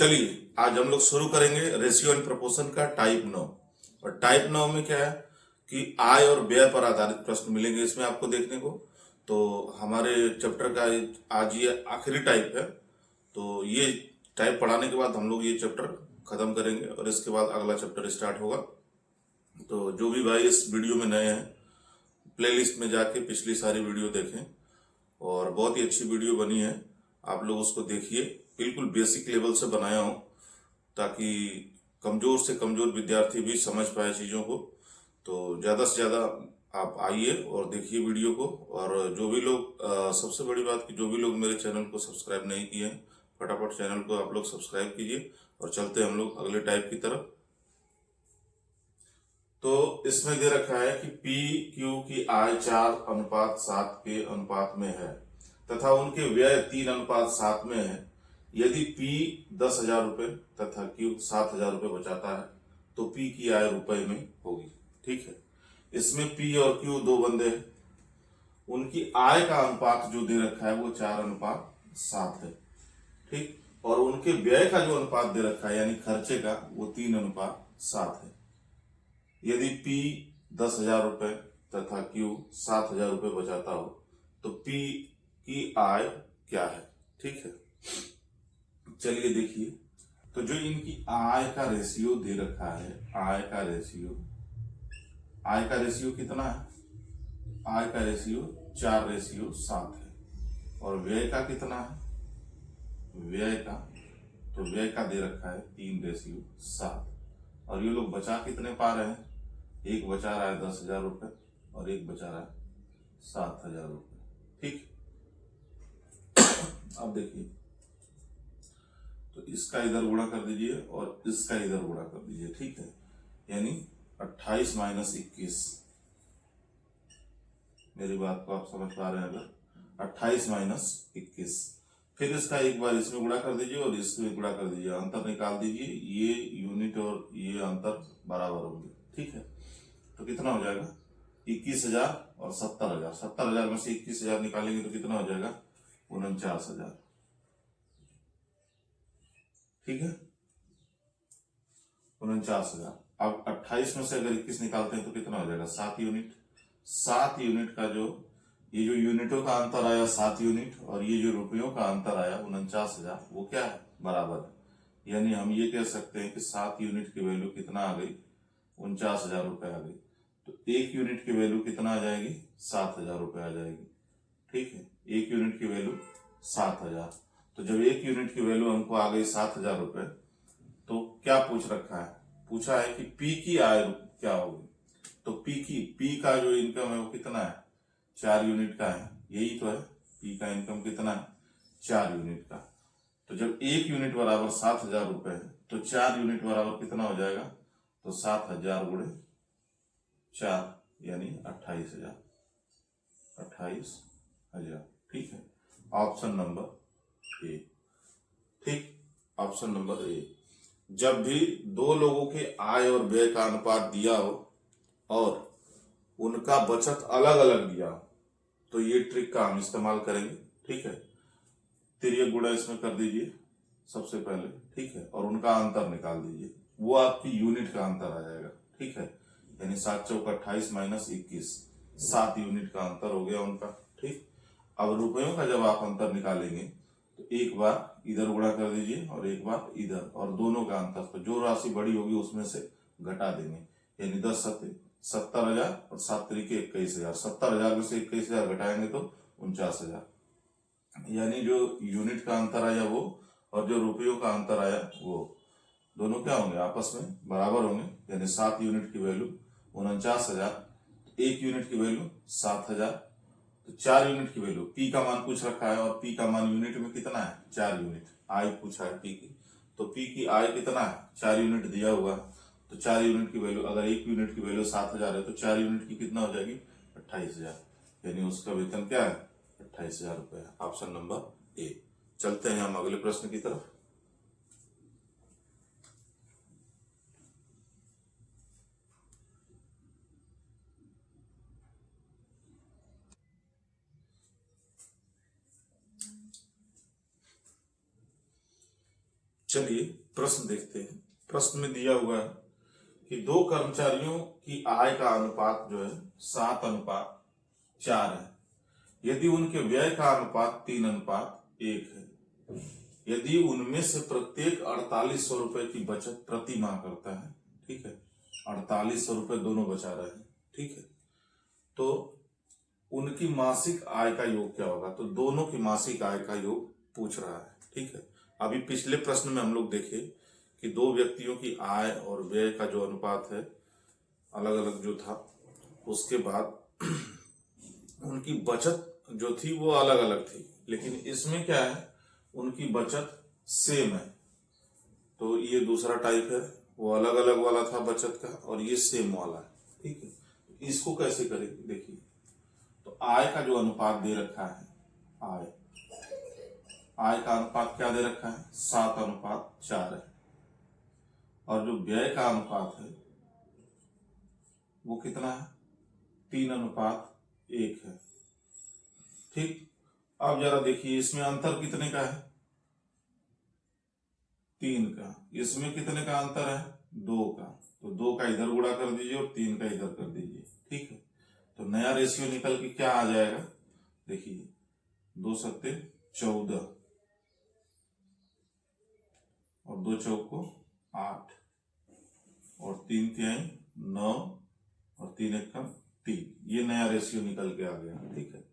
चलिए आज हम लोग शुरू करेंगे रेशियो एंड प्रोपोर्शन का टाइप 9। और टाइप 9 में क्या है कि आय और व्यय पर आधारित प्रश्न मिलेंगे इसमें आपको देखने को। तो हमारे चैप्टर का आज ये आखिरी टाइप है। तो ये टाइप पढ़ाने के बाद हम लोग ये चैप्टर खत्म करेंगे और इसके बाद अगला चैप्टर स्टार्ट होगा। तो जो भी भाई इस वीडियो में नए हैं, प्लेलिस्ट में जाके पिछली सारी वीडियो देखें और बहुत ही अच्छी वीडियो बनी है, आप लोग उसको देखिए। बिल्कुल बेसिक लेवल से बनाया हूं ताकि कमजोर से कमजोर विद्यार्थी भी समझ पाए चीज़ों को। तो ज़्यादा से ज़्यादा आप आइए और देखिए वीडियो को। और जो भी लोग सबसे बड़ी बात कि जो भी लोग मेरे चैनल को सब्सक्राइब नहीं किए हैं, फटाफट चैनल को आप लोग सब्सक्राइब कीजिए। और चलते हैं हम लोग अगले टाइप की तरफ। तो इसमें दे रखा है कि पी क्यू की आय 4:7 के अनुपात में है तथा उनके व्यय 3:7 में है। यदि पी 10,000 रुपये तथा क्यू 7,000 रुपये बचाता है तो पी की आय रुपए में होगी। ठीक है, इसमें पी और क्यू दो बंदे हैं, उनकी आय का अनुपात जो दे रखा है वो 4:7 है। ठीक, और उनके व्यय का जो अनुपात दे रखा है यानी खर्चे का वो 3:7 है। यदि P 10,000 रुपये तथा Q 7,000 रुपये बचाता हो तो P की आय क्या है। ठीक है, चलिए देखिए। तो जो इनकी आय का रेशियो दे रखा है, आय का रेशियो कितना है? आय का रेशियो 4:7 है। और व्यय का कितना है? व्यय का दे रखा है 3:7। और ये लोग बचा कितने पा रहे हैं? एक बचा रहा है 10,000 रुपये और एक बचा रहा है 7,000 रुपये। ठीक, अब देखिए, तो इसका इधर गुणा कर दीजिए और इसका इधर गुणा कर दीजिए। ठीक है, यानी 28 - 21। मेरी बात को आप समझ पा रहे हैं? अगर 28 - 21, फिर इसका एक बार इसमें गुणा कर दीजिए और इसमें गुणा कर दीजिए, अंतर निकाल दीजिए। ये यूनिट और ये अंतर बराबर होंगे। ठीक है, तो कितना हो जाएगा? 21,000 और 70,000। 70,000 में से 21,000 निकालेंगे तो कितना हो जाएगा? 49,000। ठीक है, 49,000। अब 28 में से अगर 21 निकालते हैं तो कितना हो जाएगा? 7 यूनिट। 7 यूनिट का जो ये जो यूनिटों का अंतर आया 7 यूनिट और ये जो रुपयों का अंतर आया 49,000, वो क्या है? बराबर है। यानी हम ये कह सकते हैं कि 7 यूनिट की वैल्यू कितना आ गई? 49,000 रुपये आ गई। तो 1 यूनिट की वैल्यू कितना आ जाएगी? 7,000 रुपये आ जाएगी। ठीक है, 1 यूनिट की वैल्यू 7,000। तो जब 1 यूनिट की वैल्यू हमको आ गई 7,000 रुपये, तो क्या पूछ रखा है? पूछा है कि पी की आय क्या होगी। तो पी का जो इनकम है वो कितना है? 4 यूनिट का है। यही तो है, पी का इनकम कितना है? 4 यूनिट का। तो जब 1 यूनिट बराबर 7,000 रुपये है तो 4 यूनिट बराबर कितना हो जाएगा? तो 7,000 × 4 यानी 28,000। 28,000। ठीक है, ऑप्शन नंबर ए। ठीक, ऑप्शन नंबर ए। जब भी दो लोगों के आय और व्यय का अनुपात दिया हो और उनका बचत अलग अलग दिया हो तो ये ट्रिक का हम इस्तेमाल करेंगे। ठीक है, तिर्यक गुणा इसमें कर दीजिए सबसे पहले। ठीक है, और उनका अंतर निकाल दीजिए, वो आपकी यूनिट का अंतर आ जाएगा। ठीक है, यानी 7 × 4 = 28 - 21, 7 यूनिट का अंतर हो गया उनका। ठीक, अब रुपयों का जब आप अंतर निकालेंगे तो एक बार इधर गुणा कर दीजिए और एक बार इधर, और दोनों का अंतर, तो जो राशि बड़ी होगी उसमें से घटा देंगे। यानी 10 7 70,000 और 7 3 21,000। 70,000 में से 21,000 घटाएंगे तो 49,000। यानी जो यूनिट का अंतर आया वो और जो रुपयों का अंतर आया वो दोनों क्या होंगे? आपस में बराबर होंगे। यानी 7 यूनिट की वैल्यू 49,000, 1 यूनिट की वैल्यू 7,000। तो 4 यूनिट की वैल्यू, पी का मान पूछ रखा है और पी का मान यूनिट में कितना है? 4 यूनिट। आय पूछा है पी की, तो पी की आय कितना है? 4 यूनिट दिया हुआ। तो 4 यूनिट की वैल्यू, अगर 1 यूनिट की वैल्यू 7,000 है तो 4 यूनिट की कितना हो जाएगी? 28,000। यानी उसका वेतन क्या है? 28,000 रुपये है। Option number A. चलते हैं हम अगले प्रश्न की तरफ। चलिए प्रश्न देखते हैं। प्रश्न में दिया हुआ है कि दो कर्मचारियों की आय का अनुपात जो है 7:4 है। यदि उनके व्यय का अनुपात 3:1 है, यदि उनमें से प्रत्येक 4800 रुपए की बचत प्रति माह करता है, ठीक है, 4800 रुपए दोनों बचा रहे हैं, ठीक है, तो उनकी मासिक आय का योग क्या होगा? तो दोनों की मासिक आय का योग पूछ रहा है, ठीक है। अभी पिछले प्रश्न में हम लोग देखे कि दो व्यक्तियों की आय और व्यय का जो अनुपात है अलग अलग जो था, उसके बाद उनकी बचत जो थी वो अलग अलग थी, लेकिन इसमें क्या है, उनकी बचत सेम है। तो ये दूसरा टाइप है, वो अलग अलग वाला था बचत का, और ये सेम वाला है, ठीक है। इसको कैसे करेंगे देखिए। तो आय का जो अनुपात दे रखा है, आय का अनुपात क्या दे रखा है? 7:4 है। और जो व्यय का अनुपात है वो कितना है? 3:1 है, ठीक। अब जरा देखिए इसमें अंतर कितने का है? 3 का। इसमें कितने का अंतर है? 2 का। तो 2 का इधर गुणा कर दीजिए और 3 का इधर कर दीजिए, ठीक है। तो नया रेशियो निकल के क्या आ जाएगा? देखिए 2 सत्ते 14 और 2 चौको 8 और 3 तिहाई 9 और 3 एकम 3। ये नया रेशियो निकल के आ गया, ठीक है।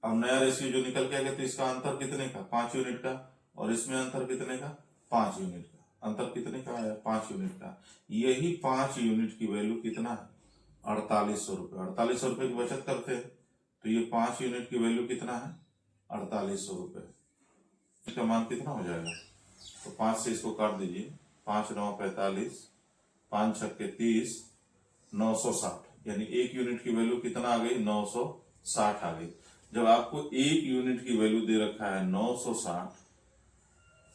अब नया रेशियो जो निकल के आ गया तो इसका अंतर कितने का? 5 यूनिट का। और इसमें अंतर कितने का? 5 यूनिट का। अंतर कितने का आया? 5 यूनिट का। यही 5 यूनिट की वैल्यू कितना है? 4800 रुपये। 4800 रुपये की बचत करते हैं तो ये 5 यूनिट की वैल्यू कितना है? 4800 रुपये। इसका मान कितना हो जाएगा? तो 5 से इसको काट दीजिए। 5 9 45, 5 छक्के 30, 960। यानी 1 यूनिट की वैल्यू कितना आ गई? 960 आ गई। जब आपको 1 यूनिट की वैल्यू दे रखा है 960,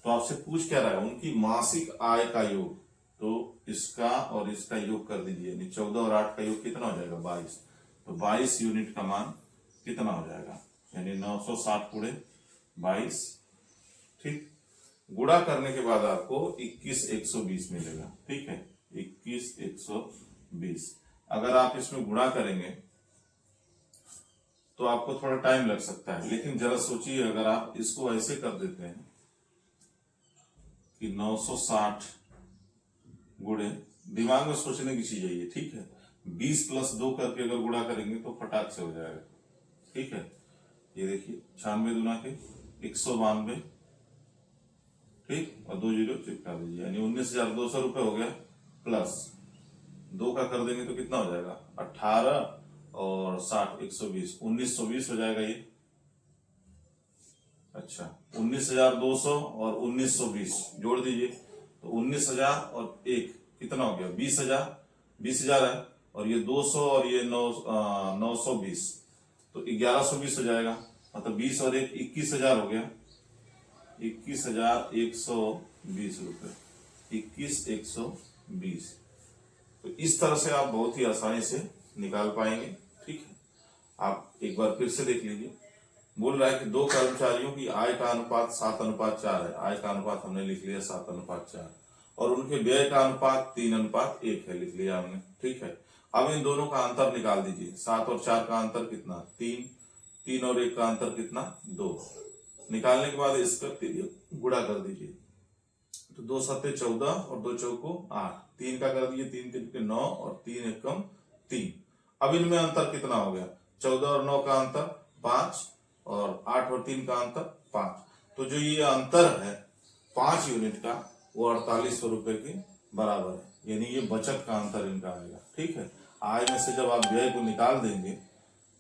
तो आपसे पूछ क्या रहा है? उनकी मासिक आय का योग। तो इसका और इसका योग कर दीजिए, यानी 14 और 8 का योग कितना हो जाएगा? 22। तो 22 यूनिट का मान कितना हो जाएगा? यानी 960 गुणे 22, ठीक। गुणा करने के बाद आपको 21,120 मिलेगा, ठीक है, 21,120। अगर आप इसमें गुणा करेंगे तो आपको थोड़ा टाइम लग सकता है, लेकिन जरा सोचिए, अगर आप इसको ऐसे कर देते हैं कि 960 गुणे, दिमाग में सोचने की चीज है ये, ठीक है, 20 + 2 करके अगर गुणा करेंगे तो फटाक से हो जाएगा, ठीक है। ये देखिए 96 दूना के 192, ठीक, और 2 जीरो चिपका दीजिए, यानी 19,200 रुपये हो गया। प्लस 2 का कर देंगे तो कितना हो जाएगा? 18 और 60 120, 1920 हो जाएगा ये। अच्छा, 19,200 और 1920 जोड़ दीजिए तो 19,000 और 1 कितना हो गया? 20,000। 20,000 है, और ये 200 और ये 920 तो 1120 हो जाएगा। मतलब 20 और 1 21,000 हो गया। 21,120 रुपये, 21,120। तो इस तरह से आप बहुत ही आसानी से निकाल पाएंगे, ठीक है। आप एक बार फिर से देख लीजिए। बोल रहा है कि दो कर्मचारियों की आय का अनुपात 7:4 है। आय का अनुपात हमने लिख लिया 7:4, और उनके व्यय का अनुपात 3:1 है, लिख लिया हमने, ठीक है। अब इन दोनों का अंतर निकाल दीजिए। 7 और 4 का अंतर कितना? 3। 3 और 1 का अंतर कितना? 2। निकालने के बाद इसका गुणा कर दीजिए तो 2 सत्ते 14 और 2 चौको 8। 3 का कर दिए, 3 3 के 9 और 3 एकम 3। अब इनमें अंतर कितना हो गया? 14 और 9 का अंतर 5 और 8 और 3 का अंतर 5। तो जो ये अंतर है 5 यूनिट का, वो 4800 रुपए के बराबर है। यानी ये बचत का अंतर इनका आएगा, ठीक है। आय में से जब आप व्यय को निकाल देंगे,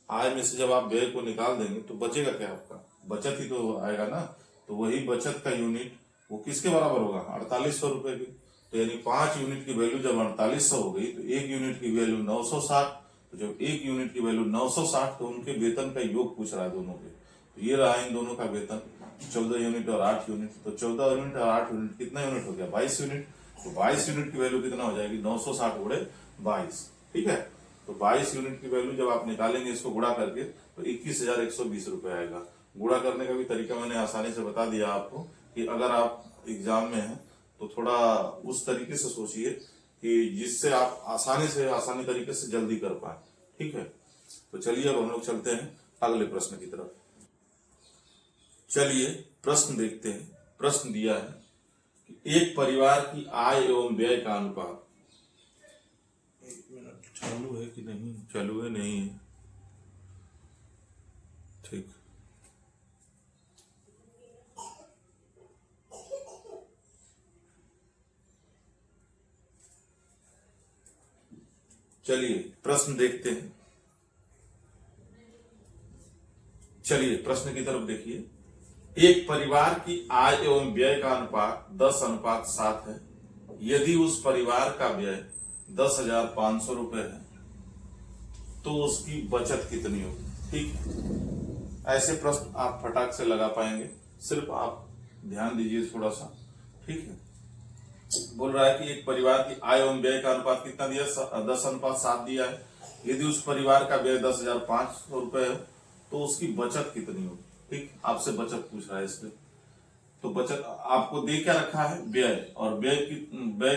आय में से जब आप व्यय को निकाल देंगे तो बचेगा क्या आपका? बचत ही तो आएगा ना। तो वही बचत का यूनिट वो किसके बराबर होगा? 4800 रुपए की। तो यानी 5 यूनिट की वैल्यू जब 4800 हो गई तो 1 यूनिट की वैल्यू 960। तो जब 1 यूनिट की वैल्यू 960, तो उनके वेतन का योग पूछ रहा है दोनों के। तो ये रहा इन दोनों का वेतन 14 यूनिट और 8 यूनिट। तो 14 यूनिट और 8 यूनिट कितना यूनिट हो गया? 22 यूनिट। तो 22 यूनिट की वैल्यू कितना हो जाएगी? 960 गुणे 22, ठीक है। तो 22 यूनिट की वैल्यू जब आप निकालेंगे इसको गुणा करके तो 21,120 रुपए आएगा। गुणा करने का भी तरीका मैंने आसानी से बता दिया आपको कि अगर आप एग्जाम में हैं तो थोड़ा उस तरीके से सोचिए कि जिससे आप आसानी तरीके से जल्दी कर पाए। ठीक है, तो चलिए अब हम लोग चलते हैं अगले प्रश्न की तरफ। चलिए प्रश्न देखते हैं। प्रश्न दिया है कि एक परिवार की आय एवं व्यय का अनुपात, एक मिनट, चालू है कि नहीं, चालू है नहीं है, ठीक। चलिए प्रश्न देखते हैं। चलिए प्रश्न की तरफ देखिए। एक परिवार की आय एवं व्यय का अनुपात 10:7 है। यदि उस परिवार का व्यय 10,500 रुपए है तो उसकी बचत कितनी होगी। ठीक है, ऐसे प्रश्न आप फटाक से लगा पाएंगे, सिर्फ आप ध्यान दीजिए थोड़ा सा। ठीक है, बोल रहा है कि एक परिवार की आय एवं व्यय का अनुपात कितना दिया, 10:7 दिया है। यदि उस परिवार का व्यय 10,500 रुपए है तो उसकी बचत कितनी होगी। ठीक, आपसे बचत पूछ रहा है इसमें। तो बचत आपको दे क्या रखा है, व्यय, और व्यय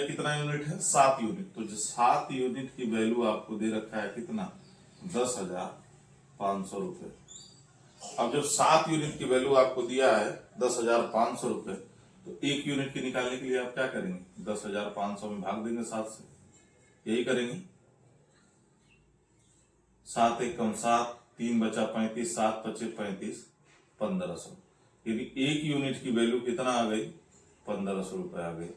कितना यूनिट है, 7 यूनिट। तो जो 7 यूनिट की वैल्यू आपको दे रखा है कितना, 10,500 रुपए। अब जब 7 यूनिट की वैल्यू आपको दिया है 10,500 रुपए, तो 1 यूनिट की निकालने के लिए आप क्या करेंगे, 10,500 में भाग देंगे 7 से, यही करेंगे। 7 एकम 7, 3 बचा 35, 7 बचे 35, 1500। यानी 1 यूनिट की वैल्यू कितना आ गई, 1500 रुपए आ गई।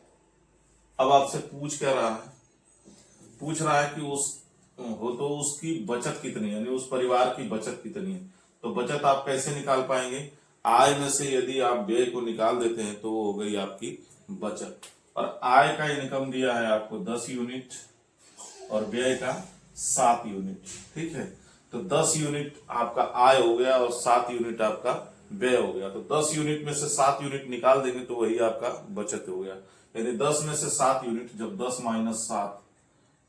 अब आपसे पूछ क्या रहा है, पूछ रहा है कि उसकी बचत कितनी है, यानी उस परिवार की बचत कितनी है। तो बचत आप कैसे निकाल पाएंगे, आय में से यदि आप व्यय को निकाल देते हैं तो वो हो गई आपकी बचत। और आय का इनकम दिया है आपको 10 यूनिट और व्यय का 7 यूनिट। ठीक है, तो 10 यूनिट आपका आय हो गया और 7 यूनिट आपका व्यय हो गया। तो 10 यूनिट में से 7 यूनिट निकाल देंगे तो वही आपका बचत हो गया। यानी 10 में से 7 यूनिट, जब 10 - 7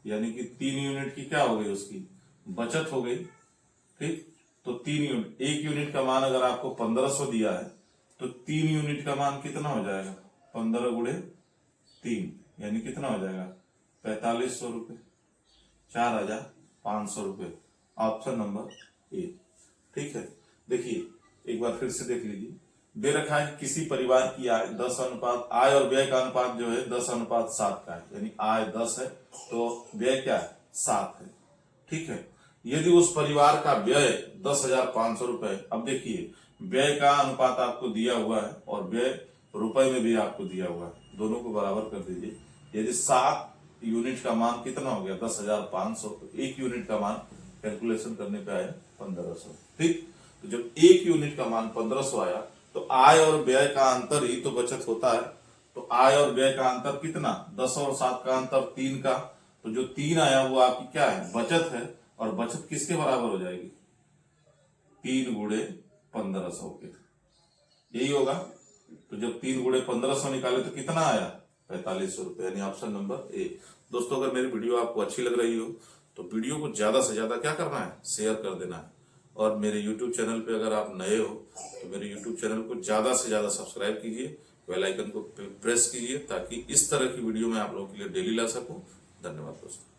यानी कि 3 यूनिट की क्या हो गई, उसकी बचत हो गई। ठीक, तो 3 यूनिट, 1 यूनिट का मान अगर आपको 1500 दिया है तो 3 यूनिट का मान कितना हो जाएगा, 15 गुणे 3 यानी कितना हो जाएगा, 4500 रुपए, 4,500 रुपए। Option number A. ठीक है, देखिए एक बार फिर से देख लीजिए। दे रखा है किसी परिवार की आय 10 आय और व्यय का अनुपात जो है 10:7 का है, यानी आय 10 है तो व्यय क्या है, 7 है। ठीक है, यदि उस परिवार का व्यय 10,500 रुपए, अब देखिए व्यय का अनुपात आपको दिया हुआ है और व्यय रुपए में भी आपको दिया हुआ है, दोनों को बराबर कर दीजिए। यदि 7 यूनिट का मान कितना हो गया, 10,500, तो 1 यूनिट का मान कैलकुलेशन करने पे आया 1500। ठीक, तो जब 1 यूनिट का मान 1500 आया तो आय और व्यय का अंतर ही तो बचत होता है। तो आय और व्यय का अंतर कितना, 10 और 7 का अंतर 3 का, तो जो 3 आया वो आपकी क्या है, बचत है। और बचत किसके बराबर हो जाएगी, 3 गुणे 1500 के, यही होगा। तो जब 3 गुणे 1500 निकाले तो कितना आया, 4500 रुपए, यानी ऑप्शन नंबर ए। दोस्तों अगर मेरी वीडियो आपको अच्छी लग रही हो तो वीडियो को ज्यादा से ज्यादा क्या करना है, शेयर कर देना है। और मेरे YouTube चैनल पे अगर आप नए हो तो मेरे YouTube चैनल को ज्यादा से ज्यादा सब्सक्राइब कीजिए, बेल आइकन को प्रेस कीजिए, ताकि इस तरह की वीडियो मैं आप लोगों के लिए डेली ला सकूं। धन्यवाद दोस्तों।